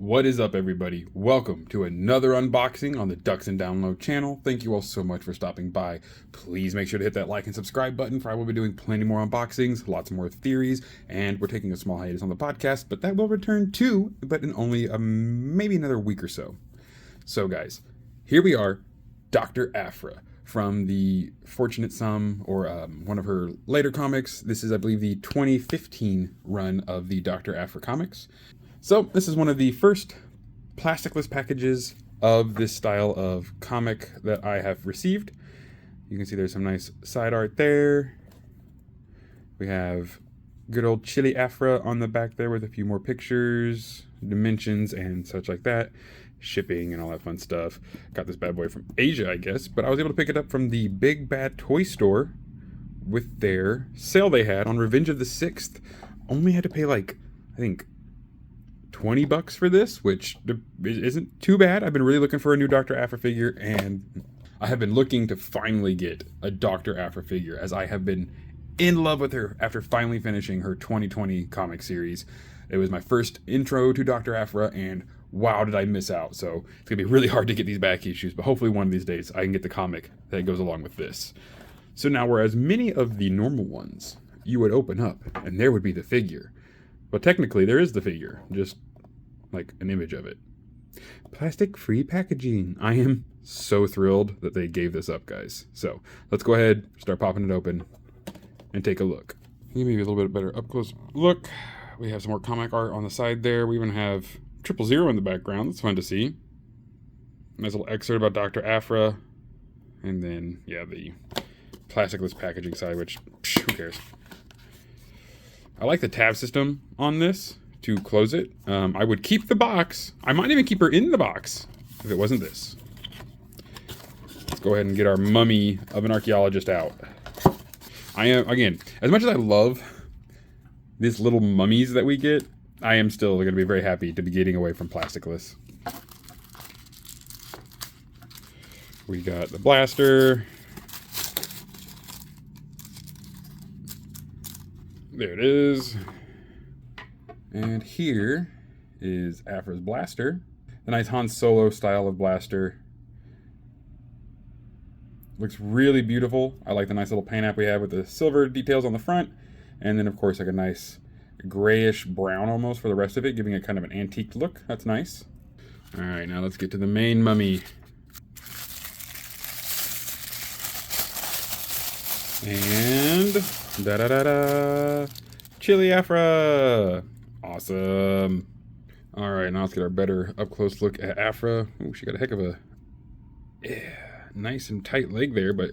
What is up, everybody? Welcome to another unboxing on the Ducks and Download channel. Thank you all so much for stopping by. Please make sure to hit that like and subscribe button, for I will be doing plenty more unboxings, lots more theories, and we're taking a small hiatus on the podcast, but that will return too, but in only maybe another week or so. So guys, here we are, Doctor Aphra from the Fortunate Sum, or one of her later comics. This is, I believe, the 2015 run of the Doctor Aphra comics. So this is one of the first plasticless packages of this style of comic that I have received. You can see there's some nice side art there. We have good old Chili Aphra on the back there with a few more pictures, dimensions, and such like that. Shipping and all that fun stuff. Got this bad boy from Asia, I guess, but I was able to pick it up from the Big Bad Toy Store with their sale they had on Revenge of the 6th. Only had to pay like, I think, $20 for this, which isn't too bad. I've been really looking for a new Dr. Aphra figure, and I have been looking to finally get a Dr. Aphra figure, as I have been in love with her after finally finishing her 2020 comic series. It was my first intro to Dr. Aphra, and wow, did I miss out. So it's gonna be really hard to get these back issues, but hopefully one of these days I can get the comic that goes along with this. So now, whereas many of the normal ones, you would open up and there would be the figure. Well, technically there is the figure, just like an image of it. Plastic-free packaging. I am so thrilled that they gave this up, guys. So let's go ahead, start popping it open, and take a look. Give me a little bit better up-close look. We have some more comic art on the side there. We even have 000 in the background. That's fun to see. Nice little excerpt about Dr. Aphra. And then, yeah, the plasticless packaging side, which, who cares? I like the tab system on this to close it. I would keep the box. I might even keep her in the box if it wasn't this. Let's go ahead and get our mummy of an archaeologist out. I am, again, as much as I love these little mummies that we get, I am still going to be very happy to be getting away from plasticless. We got the blaster. There it is. And here is Aphra's blaster. The nice Han Solo style of blaster. Looks really beautiful. I like the nice little paint app we have with the silver details on the front. And then, of course, like a nice grayish brown almost for the rest of it, giving it kind of an antique look. That's nice. All right, now let's get to the main mummy. And da-da-da-da, Chili Aphra. Awesome. All right, now let's get our better up-close look at Aphra. Oh, she got a heck of a nice and tight leg there, but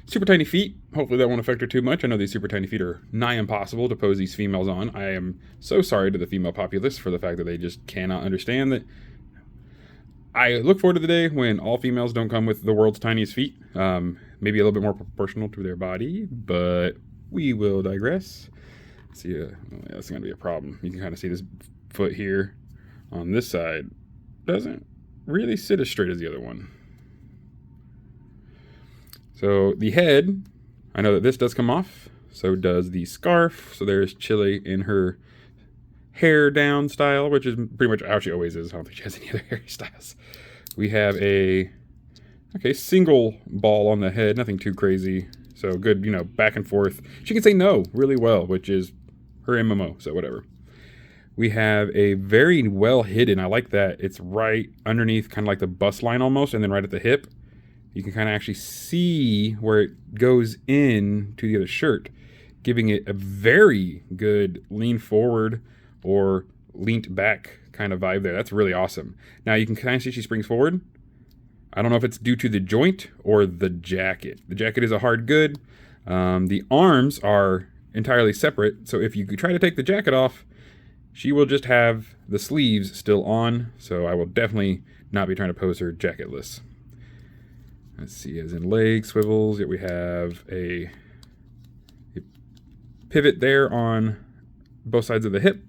super tiny feet. Hopefully that won't affect her too much. I know these super tiny feet are nigh impossible to pose these females on. I am so sorry to the female populace for the fact that they just cannot understand that. I look forward to the day when all females don't come with the world's tiniest feet. Maybe a little bit more proportional to their body, but we will digress. See, that's going to be a problem. You can kind of see this foot here on this side doesn't really sit as straight as the other one. So the head, I know that this does come off, so does the scarf. So there's Chili in her hair down style, which is pretty much how she always is. I don't think she has any other hairstyles. We have a, single ball on the head, nothing too crazy. So good, back and forth. She can say no really well, which is her MMO, so whatever. We have a very well hidden, I like that. It's right underneath kind of like the bust line almost, and then right at the hip. You can kind of actually see where it goes in to the other shirt, giving it a very good lean forward or leant back kind of vibe there. That's really awesome. Now you can kind of see she springs forward. I don't know if it's due to the joint or the jacket. The jacket is a hard good. The arms are entirely separate, so if you try to take the jacket off, she will just have the sleeves still on, so I will definitely not be trying to pose her jacketless. Let's see, as in leg swivels, yet we have a pivot there on both sides of the hip.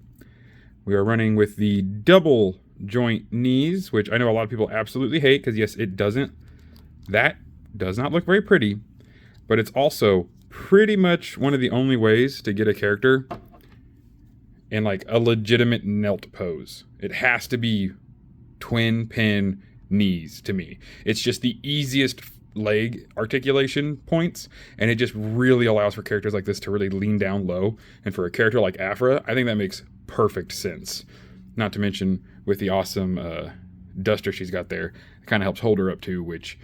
We are running with the double joint knees, which I know a lot of people absolutely hate, because yes, it doesn't. That does not look very pretty, but it's also pretty much one of the only ways to get a character in like a legitimate knelt pose. It has to be twin pin knees to me. It's just the easiest leg articulation points, and it just really allows for characters like this to really lean down low. And for a character like Aphra, I think that makes perfect sense. Not to mention with the awesome duster she's got there, it kind of helps hold her up too, which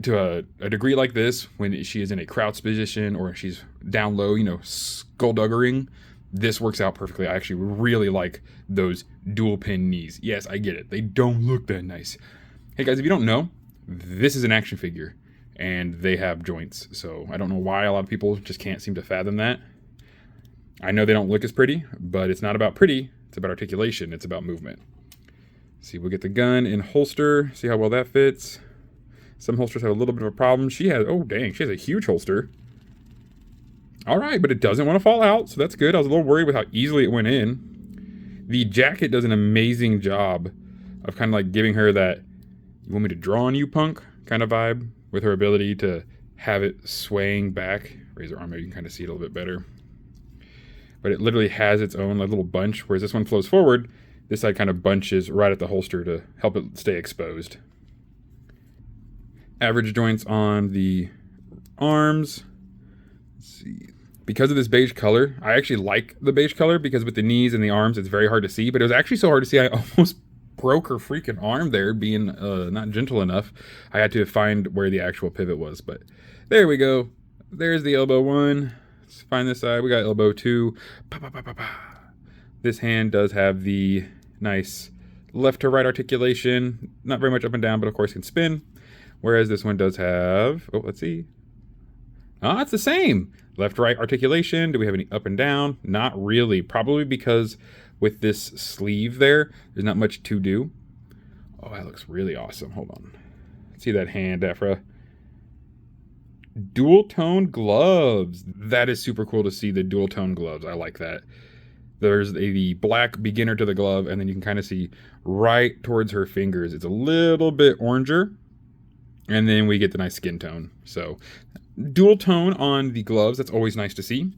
to a degree like this, when she is in a crouch position or she's down low, you know, skullduggery, this works out perfectly. I actually really like those dual pin knees. Yes, I get it. They don't look that nice. Hey guys, if you don't know, this is an action figure and they have joints. So I don't know why a lot of people just can't seem to fathom that. I know they don't look as pretty, but it's not about pretty. It's about articulation. It's about movement. See, we'll get the gun in holster. See how well that fits. Some holsters have a little bit of a problem. She has, oh dang, she has a huge holster. All right, but it doesn't want to fall out, so that's good. I was a little worried with how easily it went in. The jacket does an amazing job of kind of like giving her that, you want me to draw on you, punk, kind of vibe, with her ability to have it swaying back. Raise her arm, maybe you can kind of see it a little bit better. But it literally has its own like little bunch, whereas this one flows forward. This side kind of bunches right at the holster to help it stay exposed. Average joints on the arms. Let's see. Because of this beige color, I actually like the beige color because with the knees and the arms, it's very hard to see. But it was actually so hard to see, I almost broke her freaking arm there, being not gentle enough. I had to find where the actual pivot was, but there we go. There's the elbow one. Let's find this side. We got elbow two. Pa, pa, pa, pa, pa. This hand does have the nice left to right articulation. Not very much up and down, but of course can spin. Whereas this one does have, oh, let's see. Ah, it's the same. Left-right articulation. Do we have any up and down? Not really. Probably because with this sleeve there, there's not much to do. Oh, that looks really awesome. Hold on. See that hand, Aphra. Dual-tone gloves. That is super cool to see the dual-tone gloves. I like that. There's the black beginner to the glove, and then you can kind of see right towards her fingers. It's a little bit oranger. And then we get the nice skin tone. So dual tone on the gloves. That's always nice to see.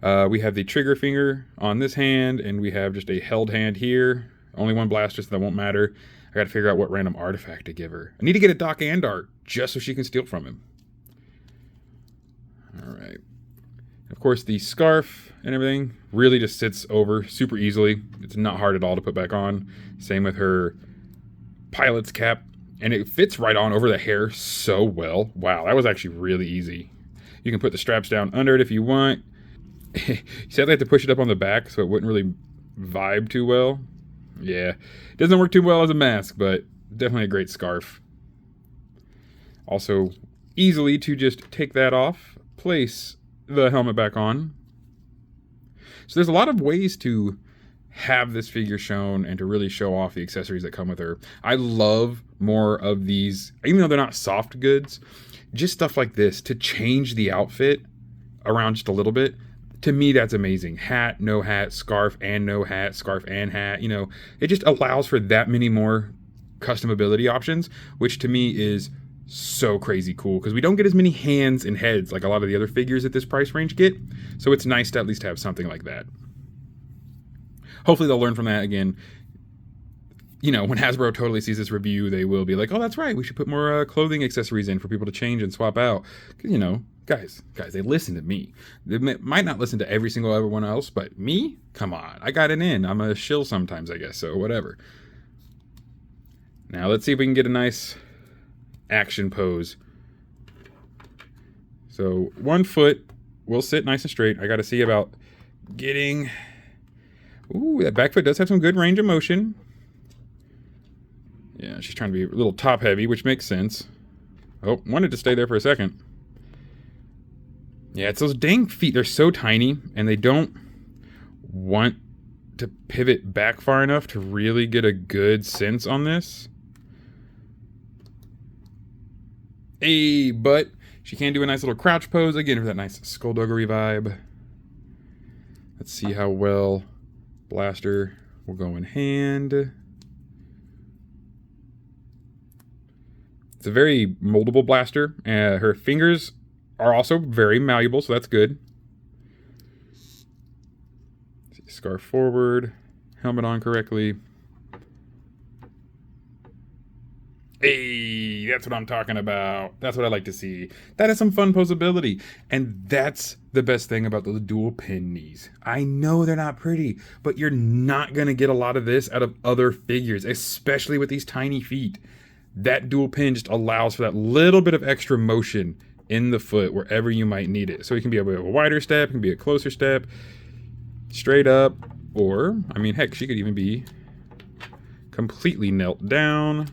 We have the trigger finger on this hand, and we have just a held hand here. Only one blaster, so that won't matter. I got to figure out what random artifact to give her. I need to get a Doc and Art just so she can steal from him. All right. Of course, the scarf and everything really just sits over super easily. It's not hard at all to put back on. Same with her pilot's cap. And it fits right on over the hair so well. Wow, that was actually really easy. You can put the straps down under it if you want. You sadly have to push it up on the back so it wouldn't really vibe too well. Yeah, it doesn't work too well as a mask, but definitely a great scarf. Also, easily to just take that off, place the helmet back on. So there's a lot of ways to have this figure shown and to really show off the accessories that come with her. I love more of these, even though they're not soft goods, just stuff like this to change the outfit around just a little bit. To me, that's amazing. Hat, no hat, scarf and no hat, scarf and hat. You know, it just allows for that many more customability options, which to me is so crazy cool because we don't get as many hands and heads like a lot of the other figures at this price range get. So it's nice to at least have something like that. Hopefully they'll learn from that again. You know, when Hasbro totally sees this review, they will be like, oh, that's right. We should put more clothing accessories in for people to change and swap out. Because, you know, guys, they listen to me. They might not listen to every single everyone else, but me? Come on. I got it in. I'm a shill sometimes, I guess. So whatever. Now let's see if we can get a nice action pose. So 1 foot will sit nice and straight. I got to see about getting... Ooh, that back foot does have some good range of motion. Yeah, she's trying to be a little top heavy, which makes sense. Oh, wanted to stay there for a second. Yeah, it's those dang feet. They're so tiny, and they don't want to pivot back far enough to really get a good sense on this. Hey, but she can do a nice little crouch pose, again, for that nice skullduggery vibe. Let's see how well... Blaster will go in hand. It's a very moldable blaster. Her fingers are also very malleable, so that's good. See, scarf forward, helmet on correctly. Hey, that's what I'm talking about. That's what I like to see. That is some fun posability. And that's the best thing about those dual pin knees. I know they're not pretty, but you're not going to get a lot of this out of other figures, especially with these tiny feet. That dual pin just allows for that little bit of extra motion in the foot wherever you might need it. So it can be a bit of a wider step, it can be a closer step, straight up, or, I mean, heck, she could even be completely knelt down.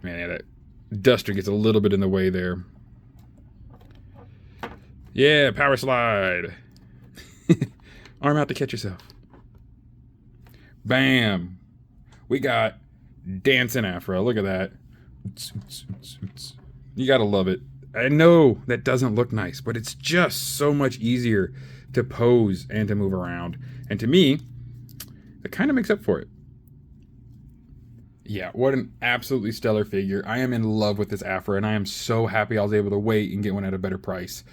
Man, yeah, that duster gets a little bit in the way there. Yeah, power slide. Arm out to catch yourself. Bam. We got dancing Aphra. Look at that. You gotta love it. I know that doesn't look nice, but it's just so much easier to pose and to move around. And to me, it kind of makes up for it. Yeah, what an absolutely stellar figure. I am in love with this Aphra, and I am so happy I was able to wait and get one at a better price.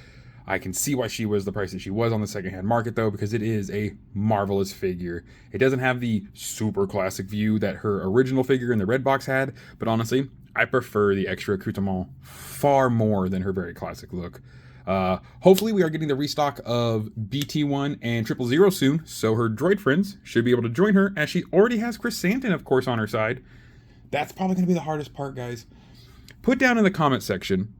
I can see why she was the price that she was on the secondhand market, though, because it is a marvelous figure. It doesn't have the super classic view that her original figure in the red box had, but honestly, I prefer the extra accoutrement far more than her very classic look. Hopefully we are getting the restock of BT1 and 000 soon, so her droid friends should be able to join her, as she already has Chrysanthemum, of course, on her side. That's probably going to be the hardest part, guys. Put down in the comment section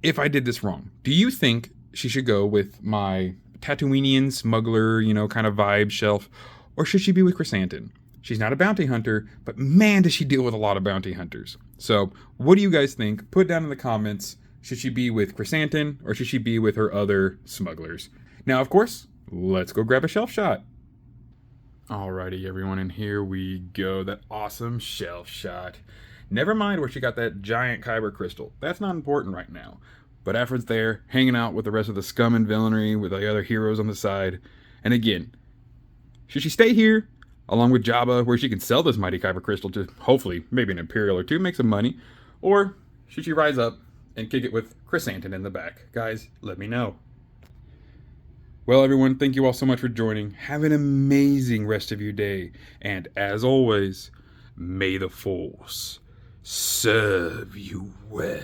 if I did this wrong. Do you think she should go with my Tatooinean smuggler, kind of vibe shelf, or should she be with Chrysanthemum? She's not a bounty hunter, but man, does she deal with a lot of bounty hunters. So, what do you guys think? Put down in the comments. Should she be with Chrysanthemum, or should she be with her other smugglers? Now, of course, let's go grab a shelf shot. Alrighty, everyone, and here we go. That awesome shelf shot. Never mind where she got that giant kyber crystal. That's not important right now. But Aphra's there, hanging out with the rest of the scum and villainy, with the other heroes on the side. And again, should she stay here, along with Jabba, where she can sell this mighty kyber crystal to, hopefully, maybe an Imperial or two, make some money? Or should she rise up and kick it with Chrysanthemum in the back? Guys, let me know. Well, everyone, thank you all so much for joining. Have an amazing rest of your day. And as always, may the Force serve you well.